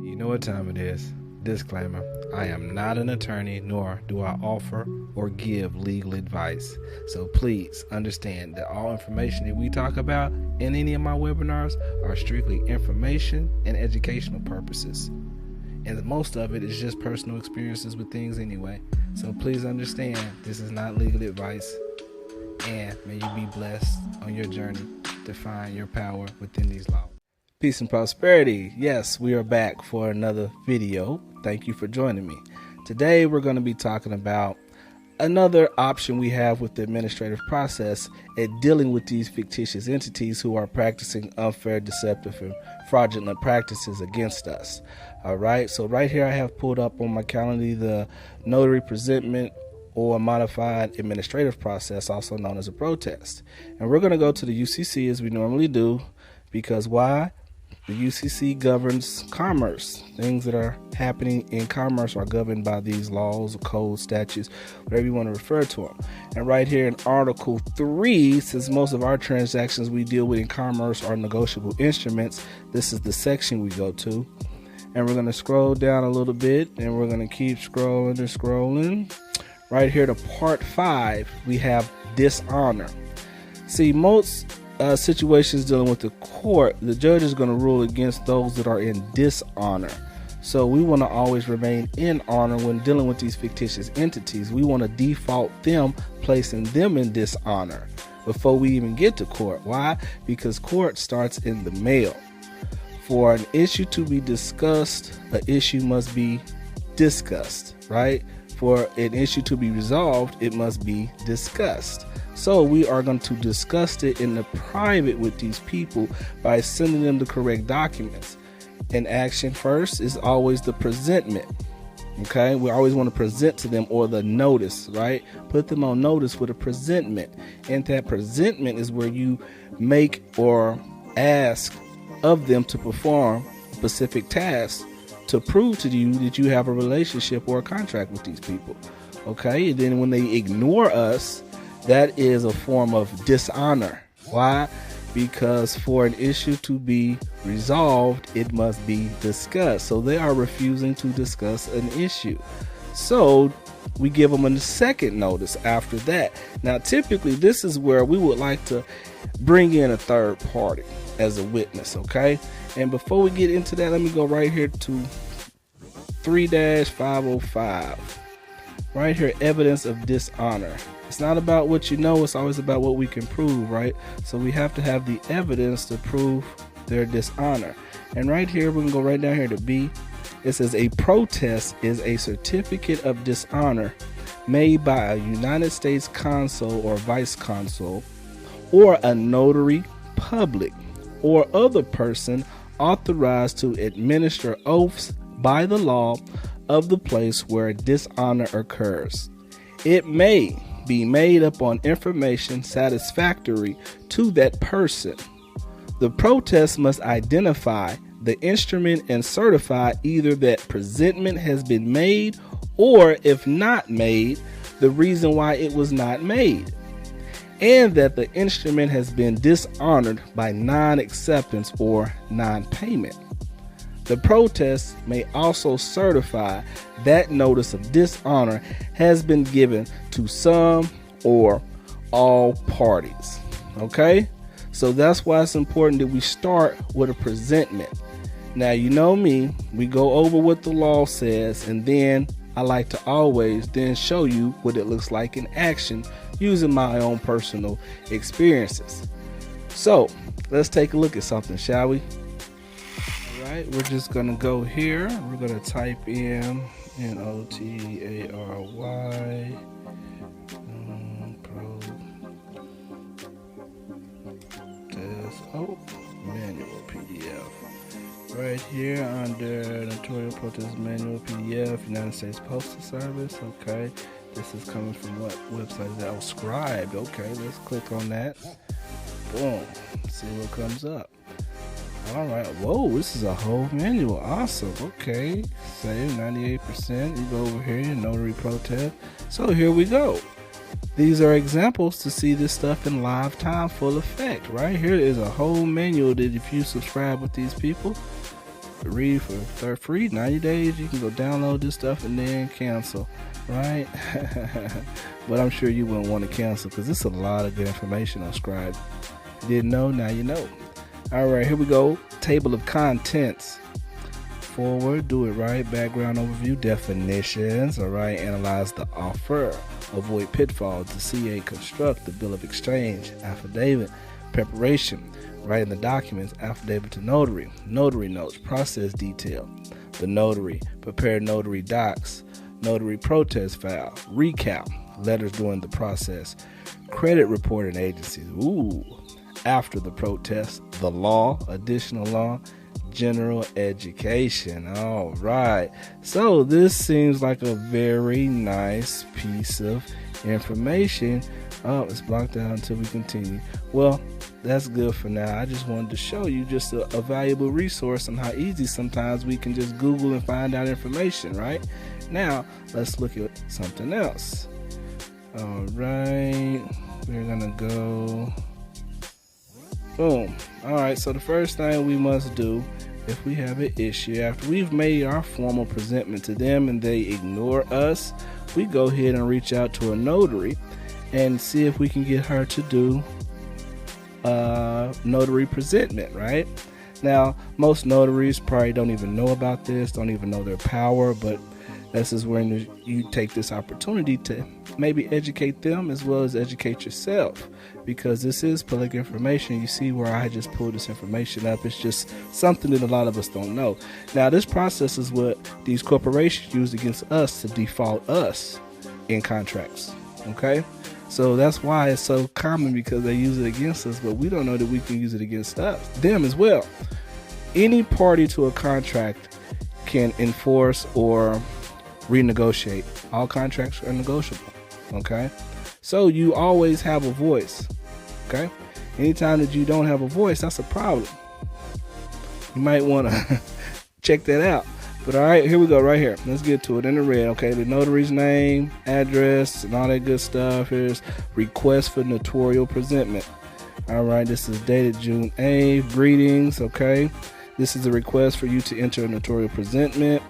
You know what time it is. Disclaimer, I am not an attorney, nor do I offer or give legal advice. So please understand that all information that we talk about in any of my webinars are strictly information and educational purposes. And most of it is just personal experiences with things anyway. So please understand this is not legal advice. And may you be blessed on your journey to find your power within these laws. Peace and prosperity. Yes, we are back for another video. Thank you for joining me. Today we're going to be talking about another option we have with the administrative process at dealing with these fictitious entities who are practicing unfair, deceptive, and fraudulent practices against us. All right, so right here I have pulled up on my calendar the Notary Presentment or modified administrative process, also known as a protest. And we're going to go to the UCC as we normally do, because why? The UCC governs commerce. Things that are happening in commerce are governed by these laws, codes, statutes, whatever you want to refer to them. And right here in Article 3, since most of our transactions we deal with in commerce are negotiable instruments, this is the section we go to. And we're going to scroll down a little bit, and we're going to keep scrolling and scrolling. Right here to Part 5, we have dishonor. See, most situations dealing with the court, the judge is going to rule against those that are in dishonor. So we want to always remain in honor when dealing with these fictitious entities. We want to default them, placing them in dishonor before we even get to court. Why? Because court starts in the mail. For an issue to be discussed, an issue must be discussed, right? For an issue to be resolved, it must be discussed. So we are going to discuss it in the private with these people by sending them the correct documents. And action first is always the presentment. Okay, we always want to present to them, or the notice, right? Put them on notice with a presentment. And that presentment is where you make or ask of them to perform specific tasks to prove to you that you have a relationship or a contract with these people. Okay, and then when they ignore us, that is a form of dishonor. Why? Because for an issue to be resolved, it must be discussed. So they are refusing to discuss an issue. So we give them a second notice after that. Now, typically, this is where we would like to bring in a third party as a witness, okay? And before we get into that, let me go right here to 3-505. Right here, evidence of dishonor. It's not about what you know, it's always about what we can prove, right? So we have to have the evidence to prove their dishonor. And right here, we can go right down here to B. It says a protest is a certificate of dishonor made by a United States consul or vice consul, or a notary public, or other person authorized to administer oaths by the law of the place where dishonor occurs. It may be made up on information satisfactory to that person. The protest must identify the instrument and certify either that presentment has been made, or if not made, the reason why it was not made, and that the instrument has been dishonored by non-acceptance or non-payment. The protest may also certify that notice of dishonor has been given to some or all parties. Okay? So that's why it's important that we start with a presentment. Now, you know me, we go over what the law says, and then I like to always then show you what it looks like in action using my own personal experiences. So let's take a look at something, shall we? We're just gonna go here. We're gonna type in Notary manual PDF. Right here under Notarial Protest Manual PDF, United States Postal Service. Okay, this is coming from what website is that? Oh, Scribed. Okay, let's click on that. Boom. See what comes up. All right. Whoa, this is a whole manual. Awesome. Okay. Save 98%. You go over here, Notary Protest. So here we go. These are examples to see this stuff in live time, full effect. Right here is a whole manual that if you subscribe with these people, read for free 90 days. You can go download this stuff and then cancel, right? But I'm sure you wouldn't want to cancel because it's a lot of good information on Scribe. You didn't know, now you know. All right, here we go. Table of contents. Forward, do it right. Background overview, definitions. All right, analyze the offer. Avoid pitfalls. The CA construct the bill of exchange. Affidavit. Preparation. Writing the documents. Affidavit to notary. Notary notes. Process detail. The notary. Prepare notary docs. Notary protest file. Recap. Letters during the process. Credit reporting agencies. Ooh. After the protest. The law. Additional law. General education. All right. So this seems like a very nice piece of information. Oh, it's blocked out until we continue. Well, that's good for now. I just wanted to show you just a valuable resource on how easy sometimes we can just Google and find out information, right? Now, let's look at something else. All right. We're going to go. Boom. All right. So the first thing we must do, if we have an issue, after we've made our formal presentment to them and they ignore us, we go ahead and reach out to a notary and see if we can get her to do notary presentment, right? Now, most notaries probably don't even know about this, don't even know their power, but this is when you take this opportunity to maybe educate them as well as educate yourself, because this is public information. You see where I just pulled this information up. It's just something that a lot of us don't know. Now, this process is what these corporations use against us to default us in contracts, okay? So that's why it's so common, because they use it against us, but we don't know that we can use it against them as well. Any party to a contract can enforce or renegotiate. All contracts are negotiable, okay? So you always have a voice, okay? Anytime that you don't have a voice, that's a problem. You might want to check that out. But all right, here we go right here. Let's get to it in the red, okay? The notary's name, address, and all that good stuff. Here's request for notarial presentment. All right, this is dated June 8th. Greetings, okay? This is a request for you to enter a notarial presentment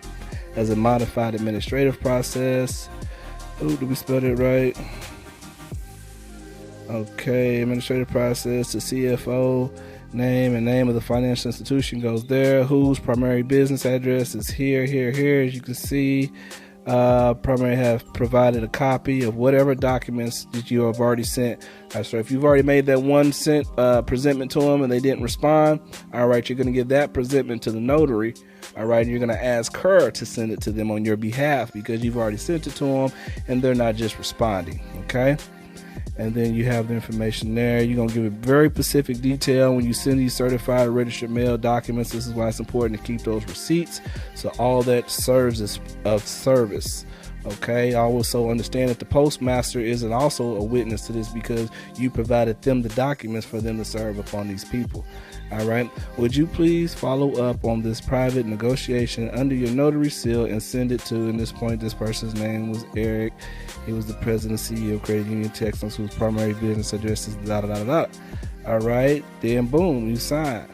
as a modified administrative process. Oh, did we spell it right? Okay, administrative process. The CFO name and name of the financial institution goes there. Whose primary business address is here. As you can see, primary have provided a copy of whatever documents that you have already sent. So if you've already made that one presentment to them and they didn't respond, all right, you're going to give that presentment to the notary. All right, you're going to ask her to send it to them on your behalf because you've already sent it to them and they're not just responding, okay? And then you have the information there. You're going to give it very specific detail when you send these certified registered mail documents. This is why it's important to keep those receipts. So all that serves as of service. Okay, I also understand that the postmaster is also a witness to this because you provided them the documents for them to serve upon these people. All right, would you please follow up on this private negotiation under your notary seal and send it to, in this point, this person's name was Eric. He was the president and CEO of Credit Union Texas, whose primary business address is da-da-da-da-da. All right, then boom, you sign.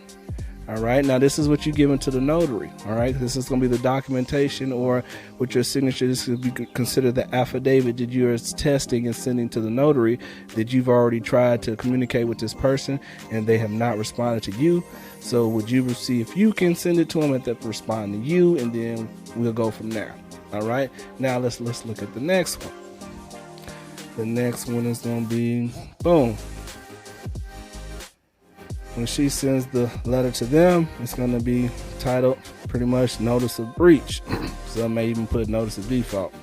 All right, now this is what you're giving to the notary. All right, this is going to be the documentation, or with your signature, this could be considered the affidavit that you're testing and sending to the notary that you've already tried to communicate with this person and they have not responded to you. So would you see if you can send it to them and they respond to you, and then we'll go from there. All right, now let's look at the next one. The next one is going to be, boom. When she sends the letter to them, it's going to be titled pretty much notice of breach. Some may even put notice of default.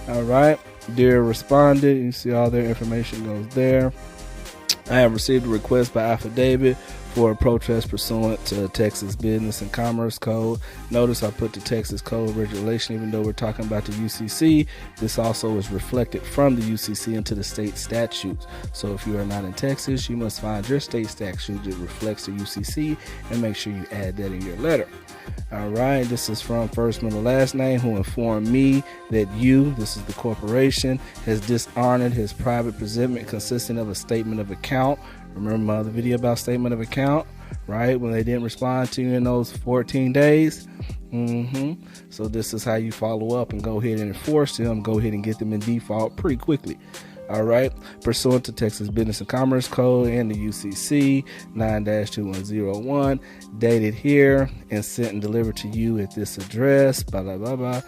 All right. Dear respondent, you see all their information goes there. I have received a request by affidavit for a protest pursuant to Texas Business and Commerce Code. Notice I put the Texas Code of Regulation, even though we're talking about the UCC. This also is reflected from the UCC into the state statutes. So if you are not in Texas, you must find your state statute that reflects the UCC and make sure you add that in your letter. All right, this is from first, middle, last name, who informed me that you, this is the corporation, has dishonored his private presentment consisting of a statement of account. Remember my other video about statement of account? right? When they didn't respond to you in those 14 days. So this is how you follow up and go ahead and enforce them, go ahead and get them in default pretty quickly. All right, pursuant to Texas Business and Commerce Code and the UCC 9-2101, dated here and sent and delivered to you at this address, blah, blah, blah, blah,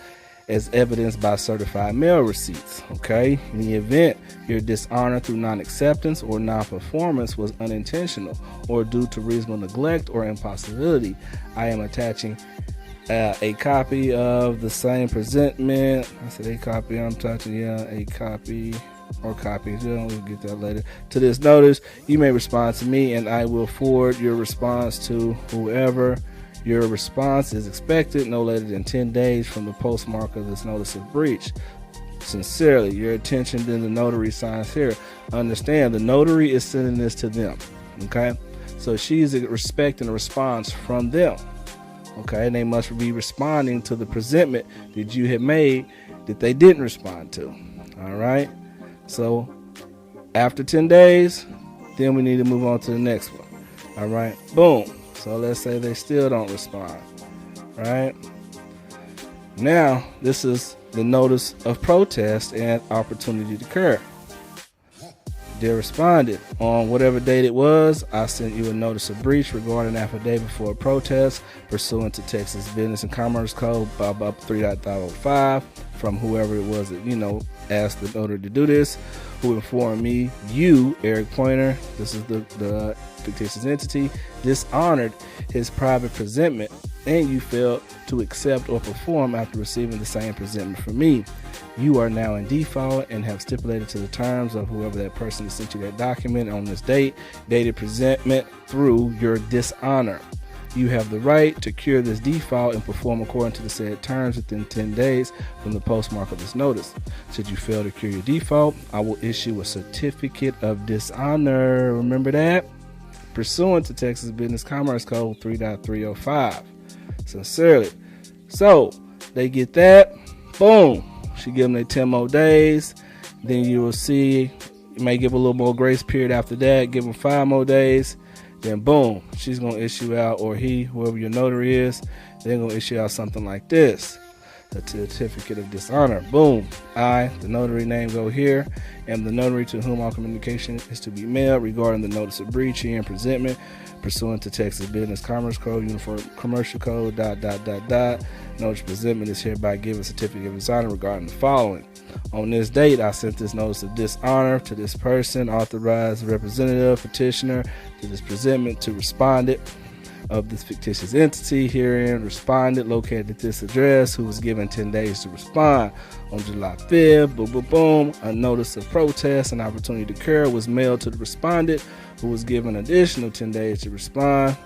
as evidenced by certified mail receipts. Okay, in the event your dishonor through non-acceptance or non-performance was unintentional or due to reasonable neglect or impossibility, I am attaching a copy of the same presentment. I said a copy, I'm touching, a copy or copies, we'll get that later, to this notice. You may respond to me and I will forward your response to whoever. Your response is expected no later than 10 days from the postmark of this notice of breach. Sincerely, your attention, then the notary signs here. Understand, the notary is sending this to them, okay? So she's expecting a response from them, okay? And they must be responding to the presentment that you had made that they didn't respond to, all right? So after 10 days, then we need to move on to the next one. All right, boom. So let's say they still don't respond, right? Now, this is the notice of protest and opportunity to cure. They responded on whatever date it was. I sent you a notice of breach regarding affidavit for a protest pursuant to Texas Business and Commerce Code 3.505 from whoever it was that, asked the notary to do this, who informed me, you, Eric Pointer, this is the fictitious entity, dishonored his private presentment and you failed to accept or perform after receiving the same presentment from me. You are now in default and have stipulated to the terms of whoever that person that sent you that document on this date, dated presentment through your dishonor. You have the right to cure this default and perform according to the said terms within 10 days from the postmark of this notice. Should you fail to cure your default, I will issue a certificate of dishonor. Remember that? Pursuant to Texas Business Commerce Code 3.305. Sincerely. So they get that. Boom. She give them their 10 more days. Then you will see, you may give a little more grace period after that. Give them 5 more days. Then boom, she's going to issue out, or he, whoever your notary is, they're going to issue out something like this. A certificate of dishonor. Boom. I, the notary name, go here, am the notary to whom all communication is to be mailed regarding the notice of breach and presentment pursuant to Texas Business Commerce Code, Uniform Commercial Code, ... Notice presentment is hereby given a certificate of dishonor regarding the following. On this date, I sent this notice of dishonor to this person, authorized representative, petitioner, to this presentment to respondent of this fictitious entity herein, respondent located at this address, who was given 10 days to respond. On July 5th, boom, boom, boom, a notice of protest and opportunity to cure was mailed to the respondent, who was given additional 10 days to respond.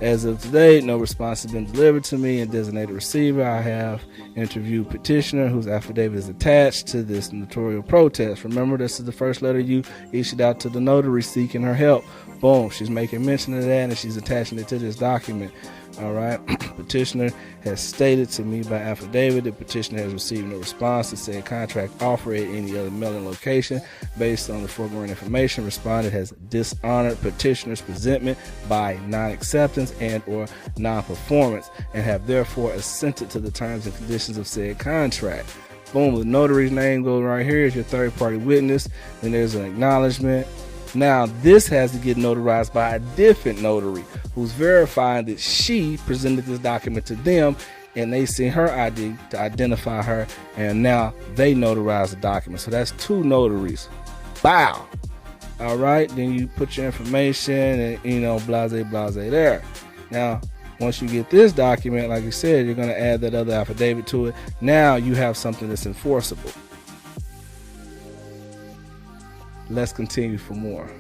As of today, no response has been delivered to me and designated receiver. I have interviewed petitioner whose affidavit is attached to this notarial protest. Remember, this is the first letter you issued out to the notary seeking her help. Boom, she's making mention of that and she's attaching it to this document. All right, petitioner has stated to me by affidavit that petitioner has received no response to said contract offer at any other mailing location. Based on the foregoing information, respondent has dishonored petitioner's presentment by non-acceptance and or non-performance and have therefore assented to the terms and conditions of said contract. Boom, the notary's name goes right here as your third-party witness. Then there's an acknowledgement. Now, this has to get notarized by a different notary who's verifying that she presented this document to them and they see her ID to identify her, and now they notarize the document. So that's 2 notaries. Wow. All right, then you put your information and, blase, blase there. Now, once you get this document, like you said, you're going to add that other affidavit to it. Now you have something that's enforceable. Let's continue for more.